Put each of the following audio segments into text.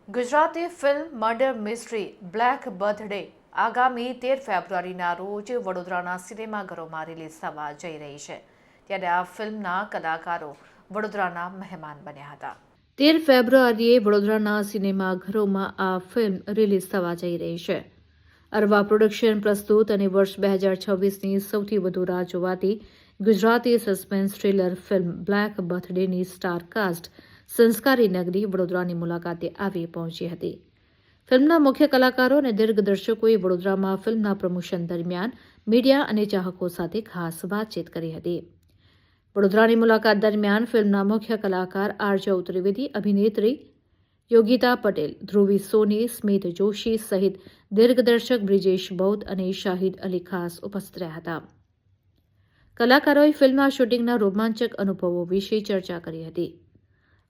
Gujarati film murder mystery black birthday આગામી 13 ફેબ્રુઆરીના રોજ વડોદરાના સિનેમાઘરોમાં રિલીઝ થવા જઈ રહી છે ત્યારે આ ફિલ્મના કલાકારો વડોદરાના મહેમાન બન્યા હતા 13 ફેબ્રુઆરીએ વડોદરાના સિનેમાઘરોમાં આ ફિલ્મ રિલીઝ થવા જઈ રહી છે અરવા પ્રોડક્શન પ્રસ્તુત અને વર્ષ 2026ની સૌથી વધુ રાહ જોવાતી Gujarati suspense thriller film Black બર્થડેની સ્ટાર કાસ્ટ સંસ્કારી નગરી વડોદરાની મુલાકાતે આવી પહોંચી હતી ફિલ્મના મુખ્ય કલાકારો અને દિગ્દર્શકોએ વડોદરામાં ફિલ્મના પ્રમોશન દરમિયાન મીડિયા અને ચાહકો સાથે ખાસ વાતચીત કરી હતી વડોદરાની મુલાકાત દરમિયાન ફિલ્મના મુખ્ય કલાકાર આરજવ ત્રિવેદી અભિનેત્રી યોગિતા પટેલ ધ્રુવી સોની સ્મિત જોશી સહિત દિગ્દર્શક બ્રિજેશ બૌદ્ધ અને શાહિદ અલી ખાસ ઉપસ્થિત રહ્યા હતા કલાકારોએ ફિલ્મના શૂટિંગના રોમાંચક અનુભવો વિશે ચર્ચા કરી હતી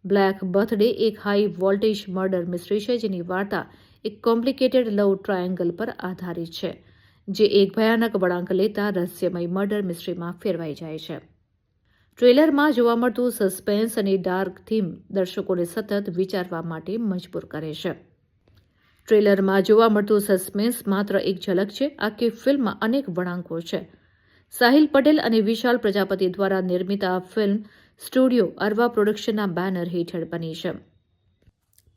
બ્લેક બર્થડે એક હાઈ વોલ્ટેજ મર્ડર મિસ્ટ્રી છે જેની વાર્તા એક કોમ્પ્લિકેટેડ લવ ટ્રાયેંગલ પર આધારિત છે જે એક ભયાનક વળાંક લેતા રહસ્યમય મર્ડર મિસ્ટ્રીમાં ફેરવાઈ જાય છે ટ્રેલરમાં જોવા મળતું સસ્પેન્સ અને ડાર્ક થીમ દર્શકોને સતત વિચારવા માટે મજબૂર કરે છે ટ્રેલરમાં જોવા મળતું સસ્પેન્સ માત્ર એક ઝલક છે આખી ફિલ્મમાં અનેક વળાંકો છે સાહિલ પટેલ અને વિશાલ પ્રજાપતિ દ્વારા નિર્મિત આ ફિલ્મ સ્ટુડિયો અરવા પ્રોડક્શનના બેનર હેઠળ બની છે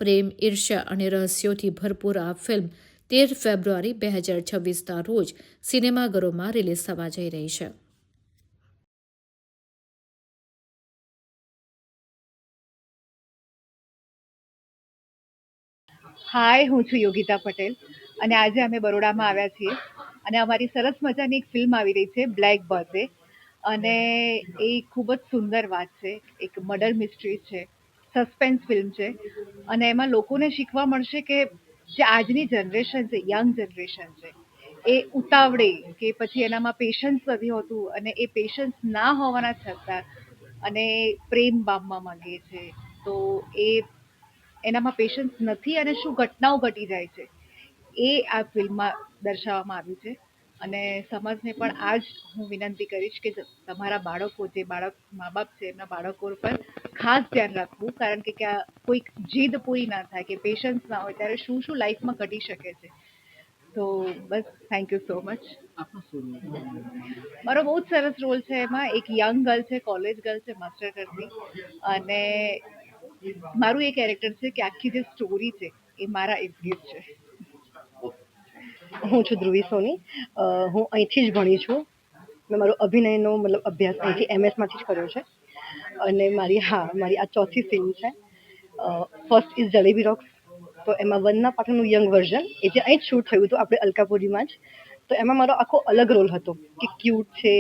પ્રેમ ઈર્ષ્યા અને રહસ્યોથી ભરપૂર આ ફિલ્મ 13 ફેબ્રુઆરી 2026ના રોજ સિનેમાઘરોમાં રિલીઝ થવા જઈ રહી છે હાય, હું છું યોગિતા પટેલ અને આજે અમે બરોડામાં આવ્યા છીએ અને અમારી સરસ મજાની એક ફિલ્મ આવી રહી છે બ્લેક બર્થડે અને એ ખૂબ જ સુંદર વાત છે. એક મર્ડર મિસ્ટ્રી છે, સસ્પેન્સ ફિલ્મ છે અને એમાં લોકોને શીખવા મળશે કે જે આજની જનરેશન છે, યંગ જનરેશન છે, એ ઉતાવળે કે પછી એનામાં પેશન્સ નથી હોતું અને એ પેશન્સ ના હોવાના છતાં અને પ્રેમ પામવા માંગે છે તો એ એનામાં પેશન્સ નથી અને શું ઘટનાઓ ઘટી જાય છે એ આ ફિલ્મમાં દર્શાવવામાં આવ્યું છે અને સમાજને પણ આ જ હું વિનંતી કરીશ કે તમારા બાળકો જે બાળક મા બાપ છે એમના બાળકો પર ખાસ ધ્યાન રાખવું કારણ કે ક્યાં કોઈક જીદ પૂરી ના થાય કે પેશન્સ ના હોય ત્યારે શું શું લાઈફમાં ઘટી શકે છે તો બસ થેન્ક યુ સો મચ. મારો બહુ જ સરસ રોલ છે એમાં એક યંગ ગર્લ છે કોલેજ ગર્લ છે માસ્ટર કરતી અને મારું એ કેરેક્ટર છે કે આખી જે સ્ટોરી છે એ મારા ઇર્દ ગિર્દ છે. હું છું ધ્રુવી સોની. હું અહીંથી જ ભણી છું. મેં મારો અભિનયનો મતલબ અભ્યાસ અહીંથી MS માંથી જ કર્યો છે અને મારી આ ચોથી ફિલ્મ છે. ફર્સ્ટ ઇઝ જલેબી રોક્સ, તો એમાં વનના પાટણનું યંગ વર્ઝન એ જે અહીં જ શૂટ થયું હતું આપણે અલકાપુરીમાં જ. તો એમાં મારો આખો અલગ રોલ હતો કે ક્યુટ છે,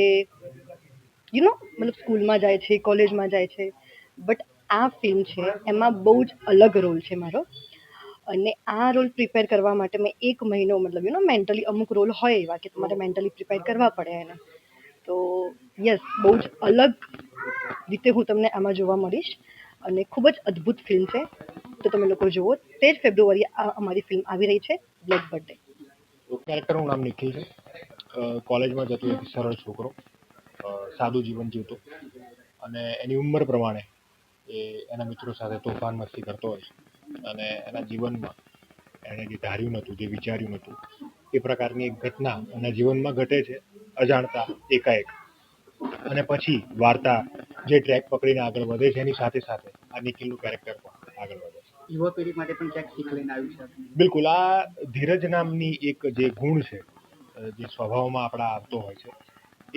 મતલબ સ્કૂલમાં જાય છે, કોલેજમાં જાય છે, બટ આ ફિલ્મ છે એમાં બહુ જ અલગ રોલ છે મારો. અને આ રોલ પ્રિપેર કરવા માટે મેં 1 મહિનો મતલબ મેન્ટલી અમુક રોલ હોય એવા કે તમારે મેન્ટલી પ્રિપેર કરવા પડે એને. તો યસ, બહુ જ અલગ રીતે હું તમને આમાં જોવા મળીશ અને ખૂબ જ અદ્ભુત ફિલ્મ છે. તો તમે લોકો જુઓ. 13 ફેબ્રુઆરીએ આ અમારી ફિલ્મ આવી રહી છે, બ્લેક બર્થડે. કેરેક્ટરનું નામ નિખિલ છે. કોલેજમાં જતો એક સરળ છોકરો, સાદું જીવન જીવતો અને એની ઉંમર પ્રમાણે એ એના મિત્રો સાથે તોફાન મસ્તી કરતો હોય છે અને એના જીવનમાં એણે જે ધાર્યું નહોતું, જે વિચાર્યું નહોતું એ પ્રકારની એક ઘટના એના જીવનમાં ઘટે છે અજાણતા એકાએક. અને પછી વાર્તા જે ટ્રેક પકડીને આગળ વધે છે એની સાથે સાથે આ નિખિલનું કેરેક્ટર પણ આગળ વધે છે. યુવા પેઢી માટે પણ ક્યાંક શીખ લઈને આવ્યું છે. બિલકુલ, આ ધીરજ નામની એક જે ગુણ છે, જે સ્વભાવમાં આપણા આવતો હોય છે,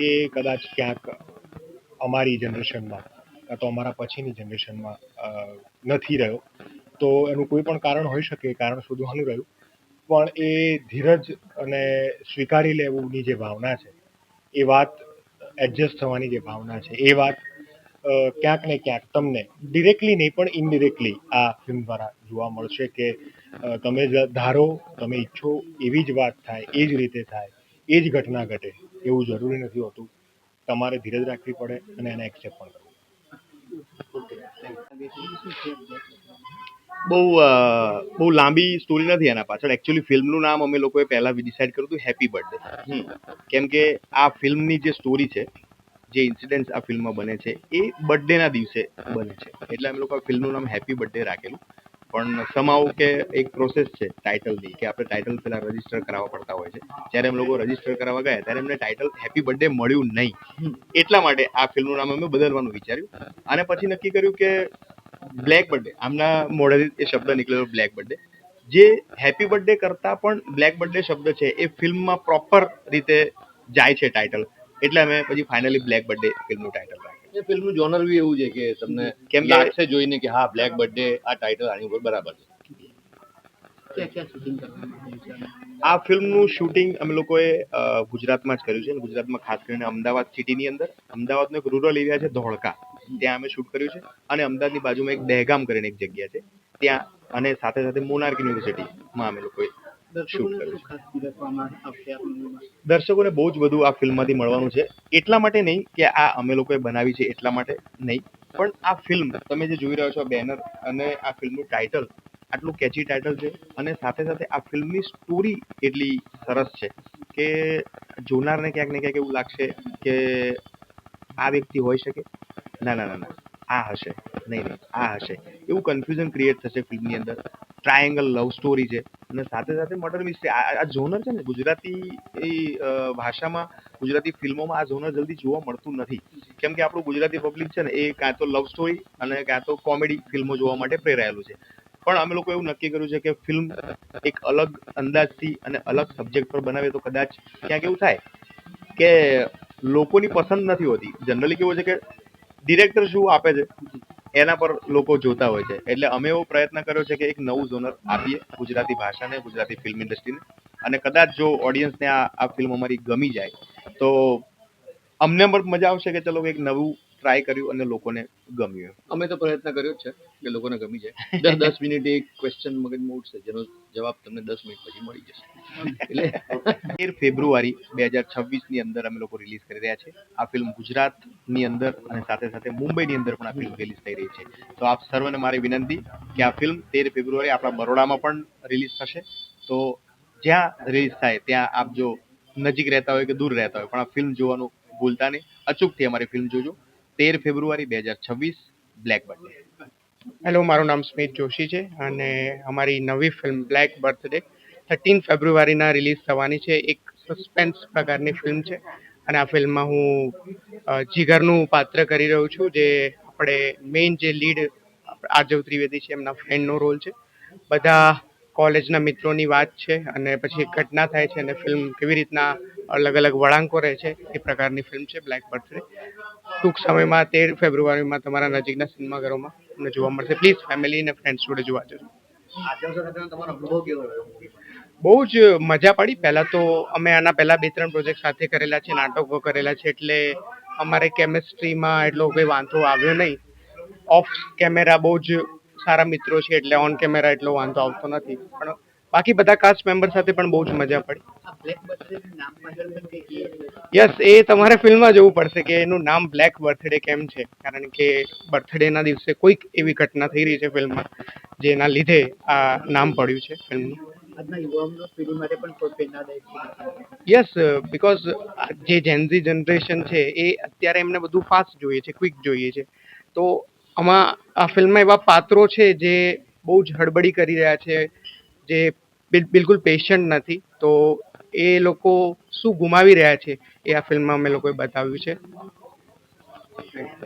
એ કદાચ ક્યાંક અમારી જનરેશનમાં કાં તો અમારા પછીની જનરેશનમાં નથી રહ્યો. તો એનું કોઈ પણ કારણ હોઈ શકે, કારણ શોધવાનું રહ્યું, પણ એ ધીરજ અને સ્વીકારી લેવુંની જે ભાવના છે, એ વાત એડજસ્ટ થવાની જે ભાવના છે, એ વાત ક્યાંક ને ક્યાંક તમને ડિરેક્ટલી નહીં પણ ઇનડિરેક્ટલી આ ફિલ્મ દ્વારા જોવા મળશે કે તમે ધારો, તમે ઈચ્છો એવી જ વાત થાય, એ જ રીતે થાય, એ જ ઘટના ઘટે એવું જરૂરી નથી હોતું. તમારે ધીરજ રાખવી પડે અને એને એક્સેપ્ટ પણ કરવું. બહુ લાંબી સ્ટોરી નથી એના પાછળ. એકચ્યુઅલી ફિલ્મનું નામ અમે લોકોએ પહેલા ડિસાઇડ કર્યું હતું હેપી બર્થડે. કેમ કે આ ફિલ્મની જે સ્ટોરી છે, જે ઇન્સિડન્ટ્સ આ ફિલ્મમાં બને છે એ બર્થડેના દિવસે બને છે, એટલે અમે લોકો ફિલ્મનું નામ હેપી બર્થડે રાખેલું. પણ સમાવ કે એક પ્રોસેસ છે ટાઇટલની કે આપણે ટાઇટલ પેલા રજીસ્ટર કરાવવા પડતા હોય છે. જ્યારે અમે લોકો રજીસ્ટર કરાવવા ગયા ત્યારે એમને ટાઇટલ હેપી બર્થડે મળ્યું નહીં. એટલા માટે આ ફિલ્મનું નામ અમે બદલવાનું વિચાર્યું અને પછી નક્કી કર્યું કે બ્લેક બર્થડે, આમના મોઢેથી એ શબ્દ નીકળેલો બ્લેક બર્થડે, જે હેપી બર્થડે કરતા પણ બ્લેક બર્થડે શબ્દ છે એ ફિલ્મમાં પ્રોપર રીતે જાય છે ટાઇટલ, એટલે અમે પછી ફાઇનલી બ્લેક બર્થડે ફિલ્મનું ટાઇટલ રાખ્યું. એ ફિલ્મનું જોનર બી એવું છે કે તમને કેમ કે લાગશે જોઈને કે હા બ્લેક બર્થડે આ ટાઇટલ આની ઉપર બરાબર છે. ક્યાં ક્યાં શૂટિંગ કરવામાં આવ્યું છે? આ ફિલ્મનું શૂટિંગ અમે લોકોએ ગુજરાતમાં જ કર્યું છે અને ગુજરાતમાં ખાસ કરીને અમદાવાદ સિટીની અંદર, અમદાવાદનો એક રૂરલ એરિયા છે ધોળકા, ત્યાં અમે શૂટ કર્યું છે. અને અમદાવાદની બાજુમાં એક દહેગામ કરીને એક જગ્યા છે ત્યાં, અને સાથે સાથે મોનાર્ક યુનિવર્સિટીમાં અમે લોકોએ શૂટ દર્શકોને કર્યું શું છે. ખાસ પીરસવામાં આવશે આ ફિલ્મમાં? દર્શકોને બહુ જ બધું આ ફિલ્મમાંથી મળવાનું છે. એટલા માટે નહીં કે આ અમે લોકોએ બનાવી છે એટલા માટે નહીં, પણ આ ફિલ્મ તમે જે જોઈ રહ્યા છો બેનર અને આ ફિલ્મનું ટાઇટલ આટલું કેચી ટાઇટલ છે, અને સાથે સાથે આ ફિલ્મની સ્ટોરી એટલી સરસ છે કે જોનારને ક્યાંક ને ક્યાંક એવું લાગશે કે આ વ્યક્તિ હોઈ શકે, ના ના ના ના આ હશે, નહીં નહીં આ હશે, એવું કન્ફ્યુઝન ક્રિએટ થશે ફિલ્મની અંદર. ટ્રાયેંગલ લવ સ્ટોરી છે અને સાથે સાથે મર્ડર મિસ્ટ્રી. આ ઝોનર છે ને ગુજરાતી ભાષામાં, ગુજરાતી ફિલ્મોમાં આ ઝોનર જલ્દી જોવા મળતું નથી, કેમ કે આપણું ગુજરાતી પબ્લિક છે ને એ કાં તો લવ સ્ટોરી અને કાં તો કોમેડી ફિલ્મો જોવા માટે પ્રેરાયેલું છે. પણ અમે લોકો એવું નક્કી કર્યું છે કે ફિલ્મ એક અલગ અંદાજથી અને અલગ સબ્જેક્ટ પર બનાવીએ તો કદાચ ક્યાંક એવું થાય કે લોકોની પસંદ નથી હોતી. જનરલી કેવું છે કે ડિરેક્ટર શું આપે છે એના પર લોકો જોતા હોય છે, એટલે અમે એવો પ્રયત્ન કર્યો છે કે એક નવું ઝોનર આપીએ ગુજરાતી ભાષાને, ગુજરાતી ફિલ્મ ઇન્ડસ્ટ્રીને, અને કદાચ જો ઓડિયન્સને આ ફિલ્મ અમારી ગમી જાય તો અમને પણ મજા આવશે કે ચલો એક નવું ટ્રાય કર્યું અને લોકોને ગમ્યું. અમે તો પ્રયત્ન કર્યો જ છે કે લોકોને ગમી જાય. 10 મિનિટ એક ક્વેશ્ચન મગજમાં ઉઠશે જેનો જવાબ તમને 10 મિનિટ પછી મળી જશે. એટલે 13 ફેબ્રુઆરી 2026ની અંદર અમે લોકો રિલીઝ કરી રહ્યા છે. આ ફિલ્મ ગુજરાતની અંદર અને સાથે સાથે મુંબઈની અંદર પણ આ ફિલ્મ રિલીઝ થઈ રહી છે. તો આપ સર્વને મારી વિનંતી કે આ ફિલ્મ 13 ફેબ્રુઆરી આપણા બરોડામાં પણ રિલીઝ થશે. તો જ્યાં રિલીઝ થાય ત્યાં આપ જો નજીક રહેતા હોય કે દૂર રહેતા હોય પણ આ ફિલ્મ જોવાનું ભૂલતા નહીં. અચૂકથી અમારી ફિલ્મ જોજો. 13 ફેબ્રુઆરી 2026 બ્લેક બર્થડે. હેલો, મારું નામ સ્મિત જોશી છે અને અમારી નવી ફિલ્મ બ્લેક બર્થડે 13 ફેબ્રુઆરીના રિલીઝ થવાની છે. એક સસ્પેન્સ પ્રકારની ફિલ્મ છે અને આ ફિલ્મમાં હું જીગરનું પાત્ર કરી રહ્યો છું, જે આપણે મેઇન જે લીડ આર્જવ ત્રિવેદી છે એમના ફ્રેન્ડનો રોલ છે. બધા કોલેજના મિત્રોની વાત છે અને પછી એક ઘટના થાય છે અને ફિલ્મ કેવી રીતના અલગ અલગ વળાંકો રહે છે એ પ્રકારની ફિલ્મ છે બ્લેક બર્થડે. ટૂંક સમયમાં 13 ફેબ્રુઆરીમાં તમારા નજીકના સિનેમાઘરોમાં તમને જોવા મળશે. પ્લીઝ ફેમિલી અને ફ્રેન્ડ્સ જોડે જોવા જજો. આર્જવ સાથે તમારો અનુભવ કેવો રહ્યો? બહુ જ મજા પડી. પહેલાં તો અમે આના પહેલાં 2-3 પ્રોજેક્ટ સાથે કરેલા છે, નાટકો કરેલા છે, એટલે અમારે કેમિસ્ટ્રીમાં એટલો કોઈ વાંધો આવ્યો નહીં. ઓફ કેમેરા બહુ જ સારા મિત્રો છે એટલે ઓન કેમેરા એટલો વાંધો આવતો નથી, પણ બાકી બધા કાસ્ટ મેમ્બર સાથે પણ બહુ જ મજા પડી. આ બ્લેક બર્થડે નામ પાછળ પણ કંઈક યસ, એ તમારે ફિલ્મમાં જોવું પડશે કે એનું નામ બ્લેક બર્થડે કેમ છે, કારણ કે બર્થડેના દિવસે કોઈક એવી ઘટના થઈ રહી છે ફિલ્મમાં જેના લીધે આ નામ પડ્યું છે ફિલ્મનું. આજના યુવાનો પેઢી માટે પણ કોઈ પ્રેરણાદાયક છે. યસ, બીકોઝ જે જેનઝી જનરેશન છે એ અત્યારે એમને બધું ફાસ્ટ જોઈએ છે, ક્વિક જોઈએ છે. તો આમાં આ ફિલ્મમાં એવા પાત્રો છે જે બહુ જ હડબડી કરી રહ્યા છે, જે બિલકુલ પેશન્ટ નથી. તો એ લોકો શું ગુમાવી રહ્યા છે એ આ ફિલ્મમાં અમે લોકોએ બતાવ્યું છે.